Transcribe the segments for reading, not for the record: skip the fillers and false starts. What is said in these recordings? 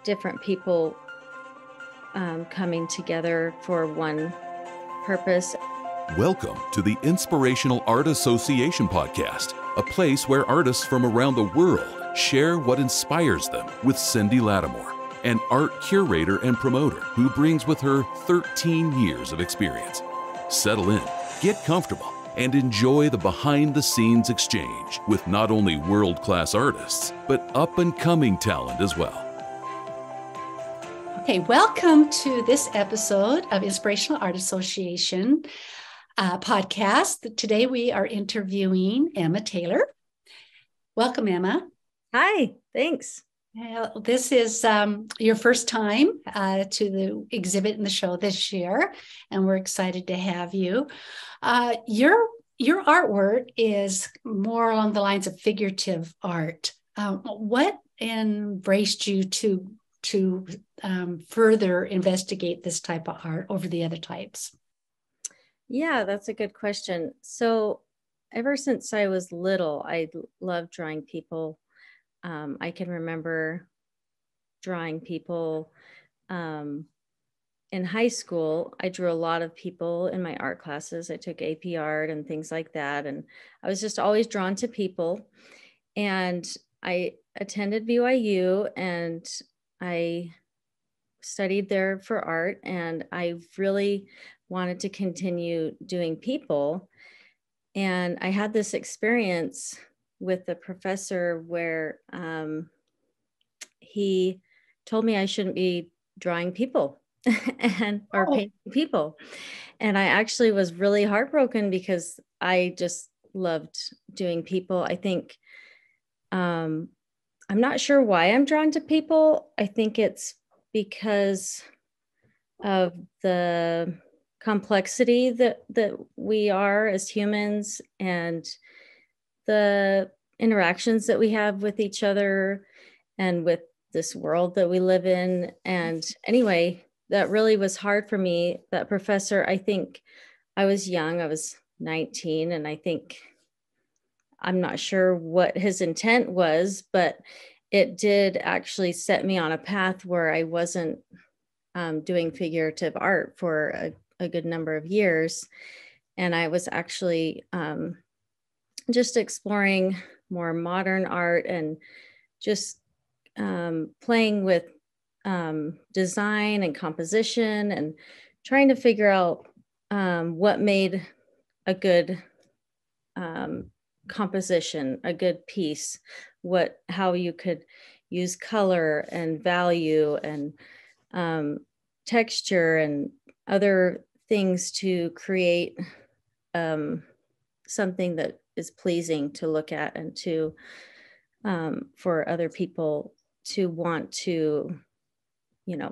different people coming together for one purpose. Welcome to the Inspirational Art Association podcast, a place where artists from around the world share what inspires them with Cindy Lattimore, an art curator and promoter who brings with her 13 years of experience. Settle in, get comfortable, and enjoy the behind-the-scenes exchange with not only world-class artists, but up-and-coming talent as well. Okay, welcome to this episode of Inspirational Art Association podcast. Today we are interviewing Emma Taylor. Welcome, Emma. Hi, thanks. This is your first time to the exhibit in the show this year, and we're excited to have you. Your artwork is more along the lines of figurative art. What embraced you to further investigate this type of art over the other types? Yeah, that's a good question. So ever since I was little, I loved drawing people. I can remember drawing people in high school. I drew a lot of people in my art classes. I took AP art and things like that. And I was just always drawn to people. And I attended BYU and I studied there for art. And I really wanted to continue doing people. And I had this experience with the professor where he told me I shouldn't be drawing people or painting people. And I actually was really heartbroken because I just loved doing people. I think I'm not sure why I'm drawn to people. I think it's because of the complexity that we are as humans and the interactions that we have with each other and with this world that we live in. And anyway, that really was hard for me. That professor, I think I was young, I was 19, and I think I'm not sure what his intent was, but it did actually set me on a path where I wasn't doing figurative art for a good number of years. And I was actually just exploring more modern art and just playing with design and composition and trying to figure out what made a good composition, a good piece, how you could use color and value and texture and other things to create something that is pleasing to look at and to for other people to want to,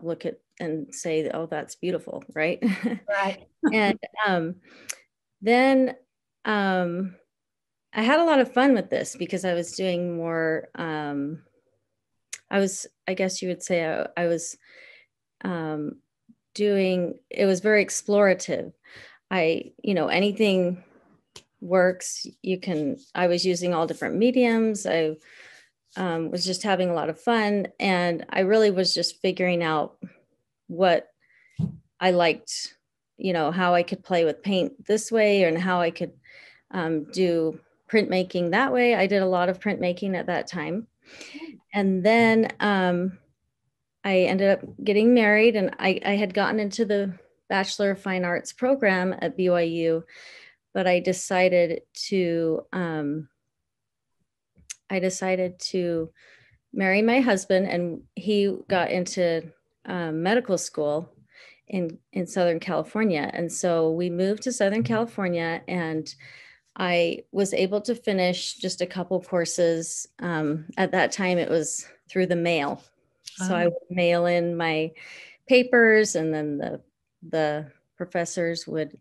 look at and say, oh, that's beautiful, right? Right. And then I had a lot of fun with this because I was doing more, I guess you would say I was it was very explorative. Anything works. I was using all different mediums. I was just having a lot of fun. And I really was just figuring out what I liked, how I could play with paint this way and how I could do printmaking that way. I did a lot of printmaking at that time. And then I ended up getting married, and I had gotten into the Bachelor of Fine Arts program at BYU, but I decided to marry my husband, and he got into medical school in Southern California. And so we moved to Southern California, and I was able to finish just a couple courses. At that time, it was through the mail. So I would mail in my papers, and then the professors would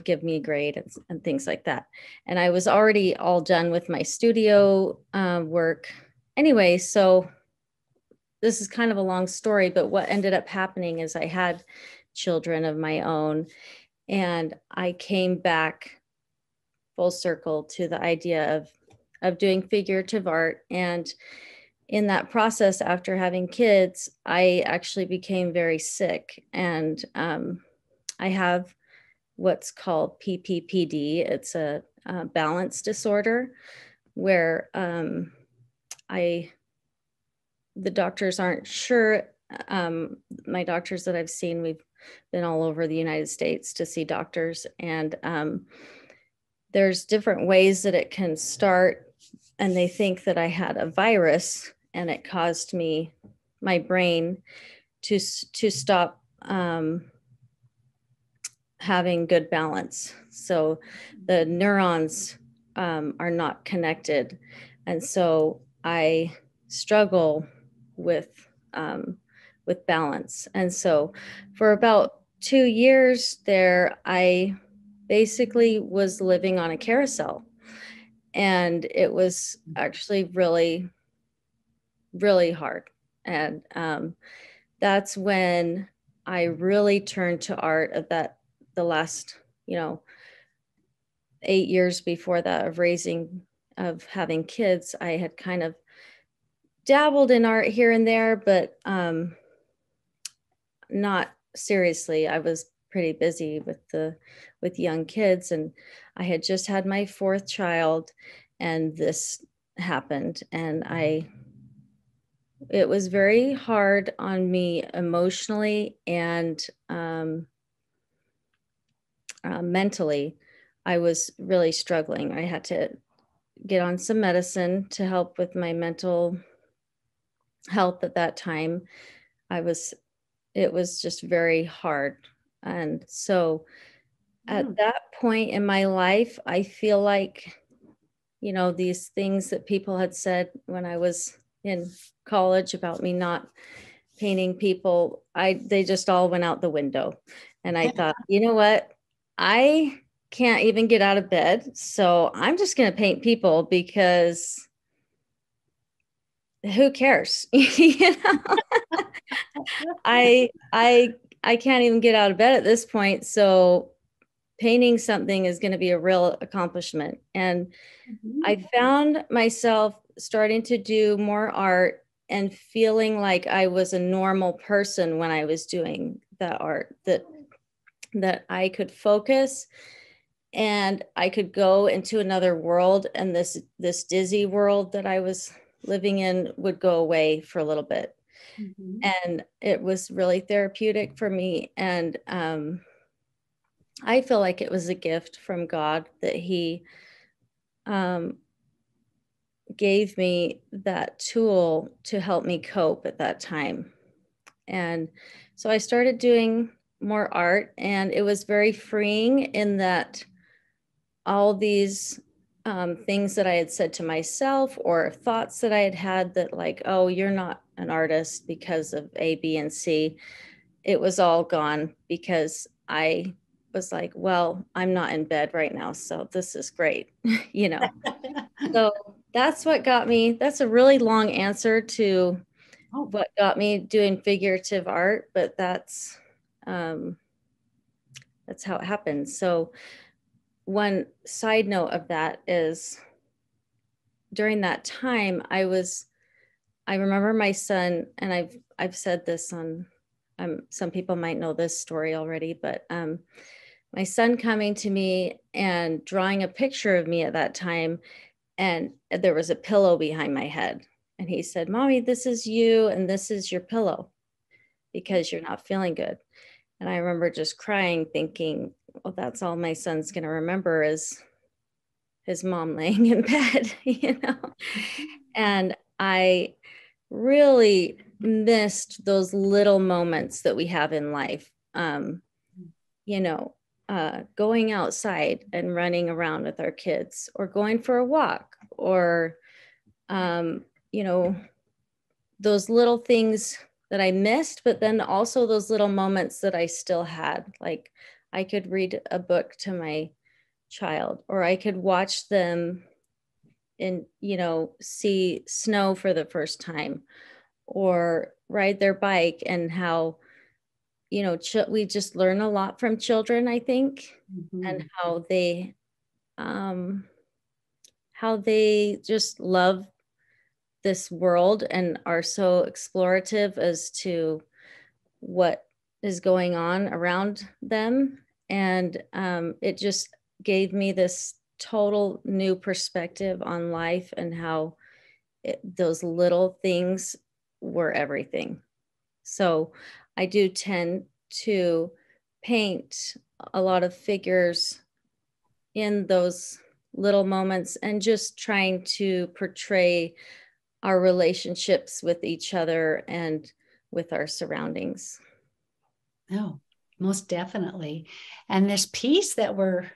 give me a grade and things like that. And I was already all done with my studio work anyway. So this is kind of a long story, but what ended up happening is I had children of my own, and I came back full circle to the idea of doing figurative art. And in that process, after having kids, I actually became very sick. And I have what's called PPPD. It's a balance disorder where I the doctors aren't sure. My doctors that I've seen, we've been all over the United States to see doctors, and there's different ways that it can start. And they think that I had a virus, and it caused my brain to stop having good balance. So the neurons are not connected, and so I struggle with balance. And so for about 2 years there, I basically was living on a carousel, and it was actually really, really hard. And that's when I really turned to art. At that, the last, 8 years before that of having kids, I had kind of dabbled in art here and there, but not seriously. I was pretty busy with young kids, and I had just had my fourth child, and this happened, and it was very hard on me emotionally and mentally. I was really struggling. I had to get on some medicine to help with my mental health at that time. It was just very hard. And so at that point in my life, I feel like, these things that people had said when I was in college about me not painting people, they just all went out the window. And I thought, you know what? I can't even get out of bed, so I'm just going to paint people, because who cares? I I I can't even get out of bed at this point, so painting something is going to be a real accomplishment. And I found myself starting to do more art and feeling like I was a normal person when I was doing that art, that I could focus and I could go into another world, and this dizzy world that I was living in would go away for a little bit. And it was really therapeutic for me. And I feel like it was a gift from God that He gave me that tool to help me cope at that time. And so I started doing more art, and it was very freeing in that all these things that I had said to myself, or thoughts that I had had, that like, oh, you're not an artist because of A, B, and C, it was all gone, because I was like, well, I'm not in bed right now, so this is great. So that's what got me. That's a really long answer to what got me doing figurative art, but that's how it happens. So one side note of that is, during that time, I remember my son, and I've said this on, some people might know this story already, but my son coming to me and drawing a picture of me at that time, and there was a pillow behind my head, and he said, "Mommy, this is you, and this is your pillow, because you're not feeling good." And I remember just crying, thinking, well, that's all my son's going to remember is his mom laying in bed. And I really missed those little moments that we have in life. Going outside and running around with our kids, or going for a walk, or, those little things that I missed, but then also those little moments that I still had. Like, I could read a book to my child, or I could watch them and, see snow for the first time, or ride their bike, and how, we just learn a lot from children, I think, and how they just love this world and are so explorative as to what is going on around them. And it just gave me this total new perspective on life and how those little things were everything. So I do tend to paint a lot of figures in those little moments and just trying to portray our relationships with each other and with our surroundings. No, most definitely. And this piece that we're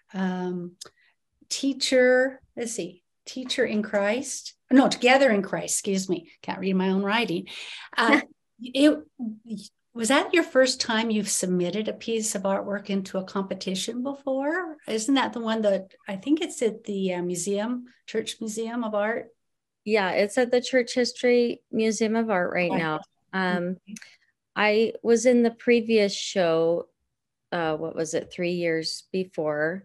teacher in Christ. No, together in Christ, excuse me. Can't read my own writing. It was that your first time you've submitted a piece of artwork into a competition before? Isn't that the one that I think it's at the Church Museum of Art? Yeah, it's at the Church History Museum of Art right now. I was in the previous show, what was it, 3 years before.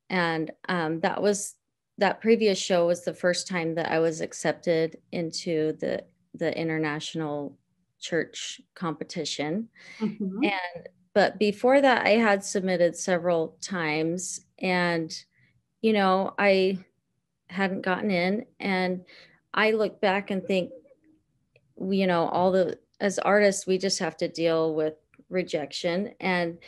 And that previous show was the first time that I was accepted into the international church competition. Mm-hmm. But before that, I had submitted several times, and I hadn't gotten in. And I look back and think, as artists, we just have to deal with rejection. And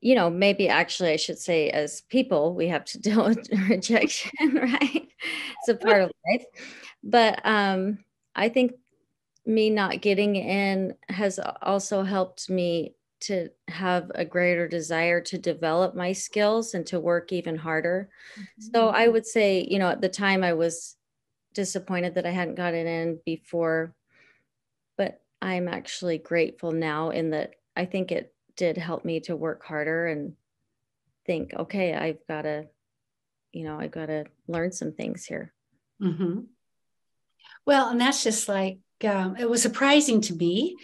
maybe actually I should say, as people, we have to deal with rejection, right? It's a part of life. But I think me not getting in has also helped me to have a greater desire to develop my skills and to work even harder. So I would say, at the time I was disappointed that I hadn't gotten in before, but I'm actually grateful now in that I think it did help me to work harder and think, okay, I've got to learn some things here. Mm-hmm. Well, and that's just like, it was surprising to me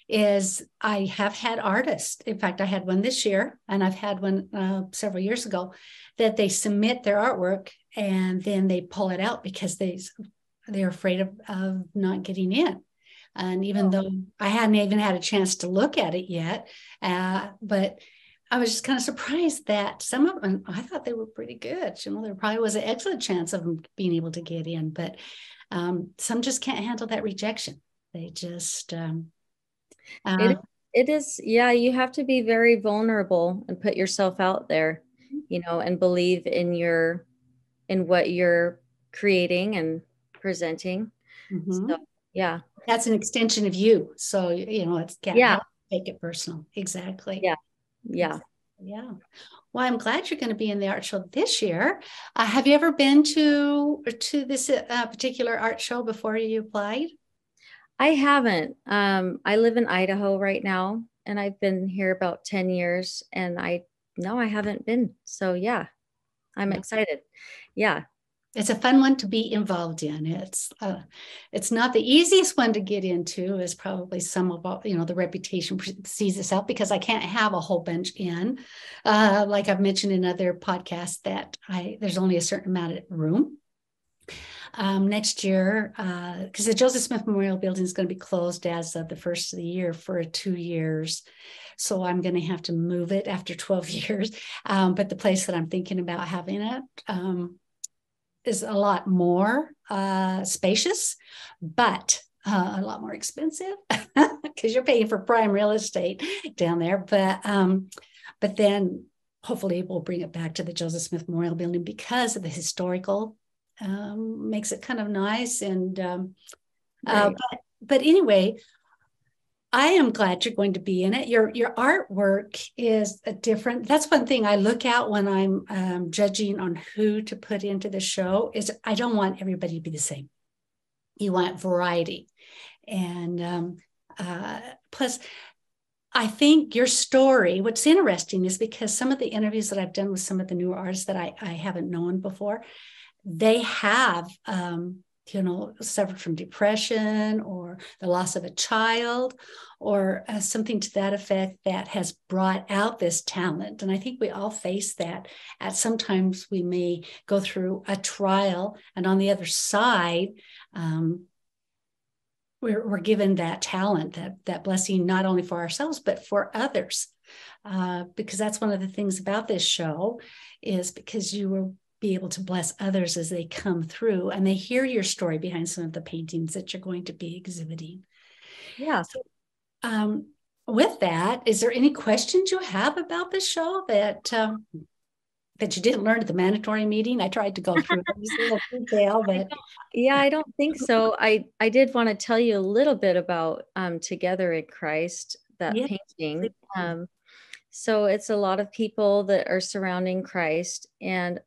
is I have had artists. In fact, I had one this year and I've had one several years ago that they submit their artwork and then they pull it out because they're afraid of not getting in. And even though I hadn't even had a chance to look at it yet, but I was just kind of surprised that some of them, I thought they were pretty good. There probably was an excellent chance of them being able to get in, but some just can't handle that rejection. They just, it is, yeah, you have to be very vulnerable and put yourself out there, and believe in what you're creating and presenting. mm-hmm. So, yeah. That's an extension of you. So, it's can't help make it personal. Exactly. Yeah. Yeah. Yeah. Well, I'm glad you're going to be in the art show this year. Have you ever been to this particular art show before you applied? I haven't. I live in Idaho right now, and I've been here about 10 years, and I haven't been. So yeah, I'm excited. Yeah. It's a fun one to be involved in. It's not the easiest one to get into, as probably some of the reputation sees itself, because I can't have a whole bunch in. Like I've mentioned in other podcasts, that there's only a certain amount of room. Next year, because the Joseph Smith Memorial Building is going to be closed as of the first of the year for 2 years. So I'm going to have to move it after 12 years. But the place that I'm thinking about having it is a lot more spacious, but a lot more expensive because you're paying for prime real estate down there. But then hopefully we'll bring it back to the Joseph Smith Memorial Building because of the historical makes it kind of nice. And Right. but anyway, I am glad you're going to be in it. Your artwork is a different. That's one thing I look at when I'm judging on who to put into the show. Is I don't want everybody to be the same. You want variety, and plus, I think your story. What's interesting is because some of the interviews that I've done with some of the newer artists that I haven't known before, they have suffered from depression or the loss of a child or something to that effect that has brought out this talent. And I think we all face that. Sometimes we may go through a trial, and on the other side, we're given that talent, that blessing, not only for ourselves, but for others. Because that's one of the things about this show, is because you will be able to bless others as they come through and they hear your story behind some of the paintings that you're going to be exhibiting. Yeah. So, with that, is there any questions you have about the show that that you didn't learn at the mandatory meeting? I tried to go through every single detail, but I don't think so. I did want to tell you a little bit about Together in Christ, that yeah. painting. So it's a lot of people that are surrounding Christ. And,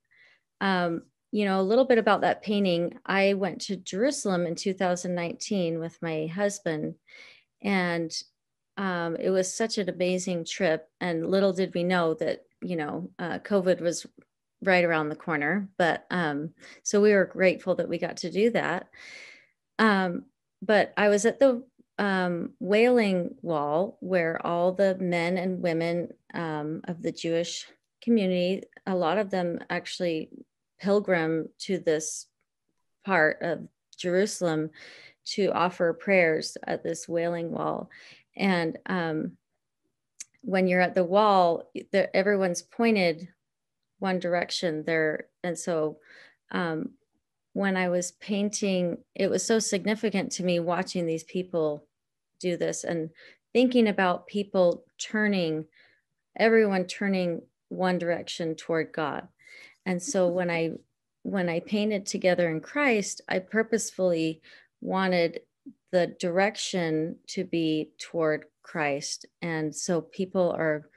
a little bit about that painting. I went to Jerusalem in 2019 with my husband, and it was such an amazing trip. And little did we know that, COVID was right around the corner. But so we were grateful that we got to do that. But I was at the Wailing Wall, where all the men and women of the Jewish community, a lot of them actually pilgrim to this part of Jerusalem to offer prayers at this Wailing Wall. And when you're at the wall, everyone's pointed one direction there. And so when I was painting, it was so significant to me watching these people do this and thinking about people everyone turning one direction toward God. And so when I painted Together in Christ, I purposefully wanted the direction to be toward Christ. And so people are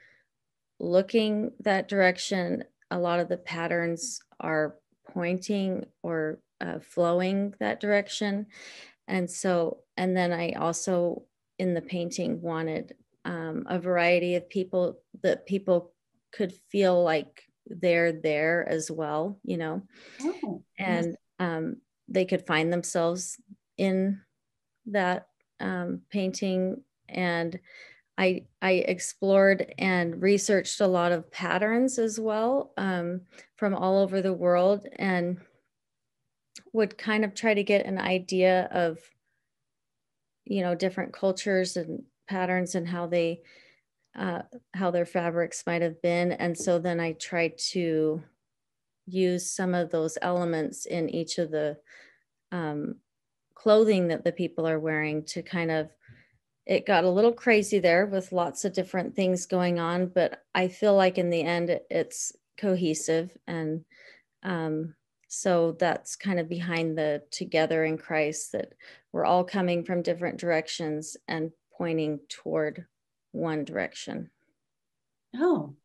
looking that direction. A lot of the patterns are pointing or flowing that direction. And then I also, in the painting, wanted a variety of people, that people could feel like they're there as well, Oh, and they could find themselves in that painting. And I explored and researched a lot of patterns as well, from all over the world, and would kind of try to get an idea of, different cultures and patterns and how their fabrics might have been. And so then I tried to use some of those elements in each of the clothing that the people are wearing to kind of, it got a little crazy there with lots of different things going on, but I feel like in the end it's cohesive. And so that's kind of behind the Together in Christ, that we're all coming from different directions and pointing toward one direction. oh,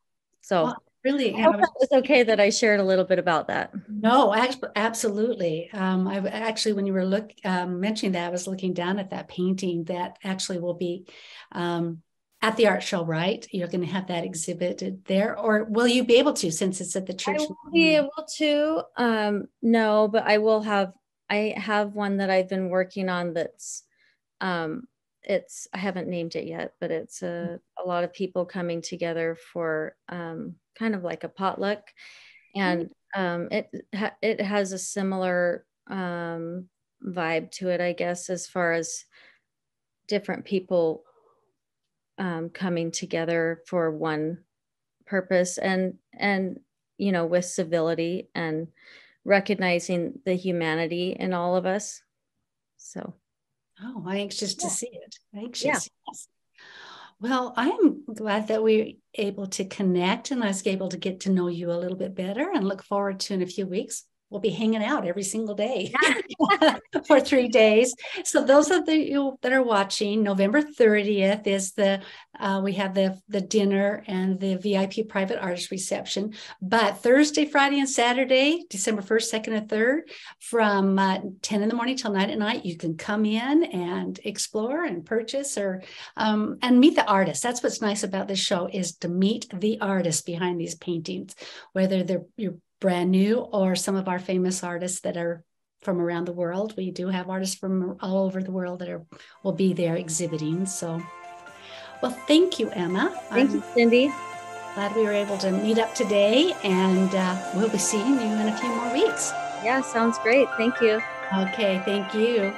So well, really, I hope that was okay that I shared a little bit about that. No, absolutely. I actually, when you were mentioning that, I was looking down at that painting that actually will be at the art show, right? You're going to have that exhibited there, or will you be able to, since it's at the church? I will be able to. No, but I have one that I've been working on that's I haven't named it yet, but it's a lot of people coming together for kind of like a potluck. And it has a similar vibe to it, I guess, as far as different people coming together for one purpose, and with civility and recognizing the humanity in all of us. So I'm anxious to see it. Anxious. Yeah. Yes. Well, I'm glad that we were able to connect, and I was able to get to know you a little bit better, and look forward to, in a few weeks, we'll be hanging out every single day for 3 days. So those of you that are watching, November 30th is we have the dinner and the VIP private artist reception. But Thursday, Friday, and Saturday, December 1st, 2nd, and 3rd, from 10 in the morning till 9 at night, you can come in and explore and purchase and meet the artists. That's what's nice about this show, is to meet the artists behind these paintings, whether you're brand new or some of our famous artists that are from around the world. We do have artists from all over the world that will be there exhibiting. So, well, thank you, Emma. Thank you, Cindy. Glad we were able to meet up today, and we'll be seeing you in a few more weeks. Yeah, sounds great. Thank you. Okay, thank you.